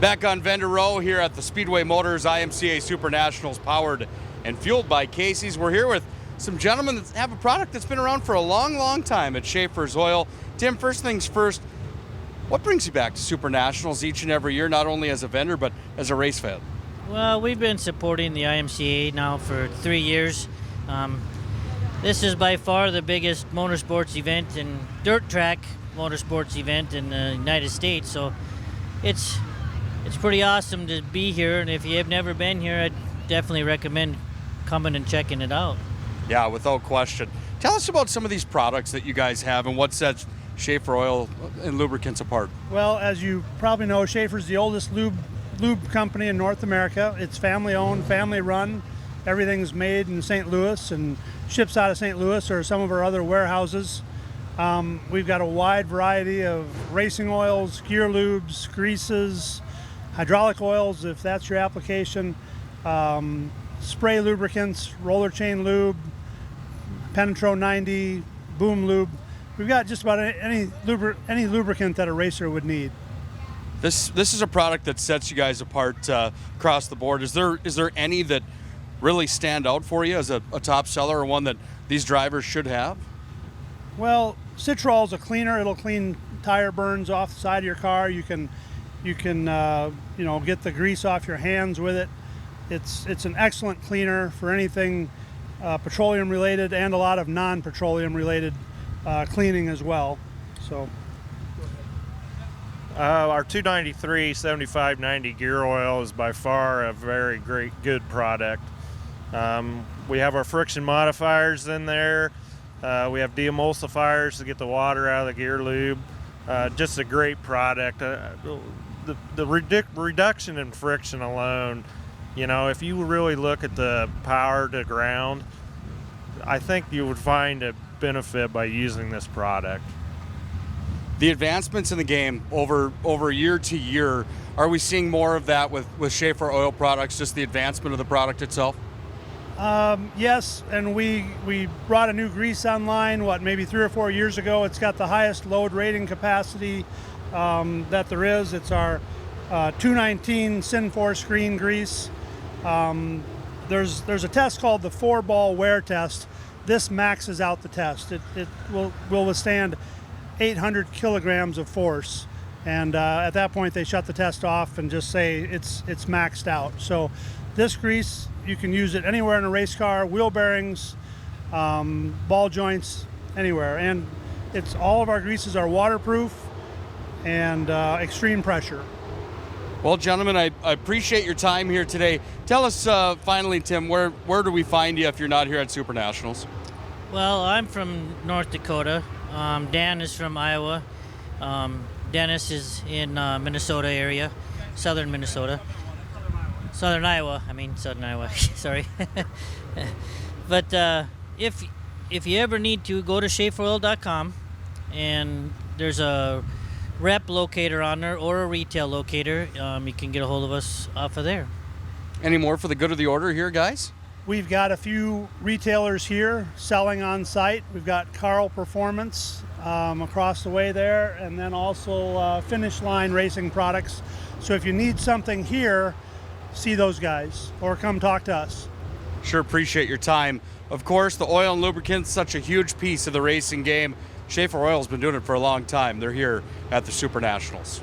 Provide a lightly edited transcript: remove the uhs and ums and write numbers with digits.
Back on vendor row here at the Speedway Motors IMCA Super Nationals, powered and fueled by Casey's. We're here with some gentlemen that have a product that's been around for a long time at Schaeffer's Oil. Tim, first things first, what brings you back to Super Nationals each and every year, not only as a vendor but as a race fan? Well, we've been supporting the IMCA now for 3 years. This is by far the biggest motorsports event and dirt track motorsports event in the United States, so it's pretty awesome to be here, and if you have never been here, I'd definitely recommend coming and checking it out. Yeah, without question. Tell us about some of these products that you guys have and what sets Schaeffer Oil and Lubricants apart. Well, as you probably know, Schaeffer's the oldest lube company in North America. It's family owned, family run. Everything's made in St. Louis and ships out of St. Louis or some of our other warehouses. We've got a wide variety of racing oils, gear lubes, greases, hydraulic oils, if that's your application, spray lubricants, roller chain lube, Penetro 90, Boone lube. We've got just about any lubricant that a racer would need. This is a product that sets you guys apart across the board. Is there any that really stand out for you as a top seller or one that these drivers should have? Well, Citrol is a cleaner. It'll clean tire burns off the side of your car. You can get the grease off your hands with it. It's an excellent cleaner for anything petroleum related and a lot of non-petroleum related cleaning as well. So our 293 7590 gear oil is by far a very good product. We have our friction modifiers in there. We have deemulsifiers to get the water out of the gear lube. Just a great product. The reduction in friction alone, if you really look at the power to ground, I think you would find a benefit by using this product. The advancements in the game over year to year, are we seeing more of that with Schaeffer Oil products, just the advancement of the product itself? Yes, and we brought a new grease online, maybe 3 or 4 years ago. It's got the highest load rating capacity that there is. It's our 219 Synforce green grease. There's a test called the 4-ball wear test. This maxes out the test. It will withstand 800 kilograms of force, and at that point they shut the test off and just say it's maxed out. So this grease, you can use it anywhere in a race car, wheel bearings, ball joints, anywhere. And all of our greases are waterproof and extreme pressure. Well, gentlemen, I appreciate your time here today. Tell us finally, Tim, where do we find you if you're not here at Super Nationals? Well, I'm from North Dakota. Dan is from Iowa. Dennis is in Minnesota area, southern Minnesota. Southern Iowa, sorry. But if you ever need to, go to schaefferoil.com, and there's a rep locator on there or a retail locator. You can get a hold of us off of there. Any more for the good of the order here, guys? We've got a few retailers here selling on site. We've got Carl Performance across the way there, and then also Finish Line Racing Products. So if you need something here, see those guys or come talk to us. Sure appreciate your time. Of course, the oil and lubricants, such a huge piece of the racing game. Schaeffer Oil's been doing it for a long time. They're here at the Super Nationals.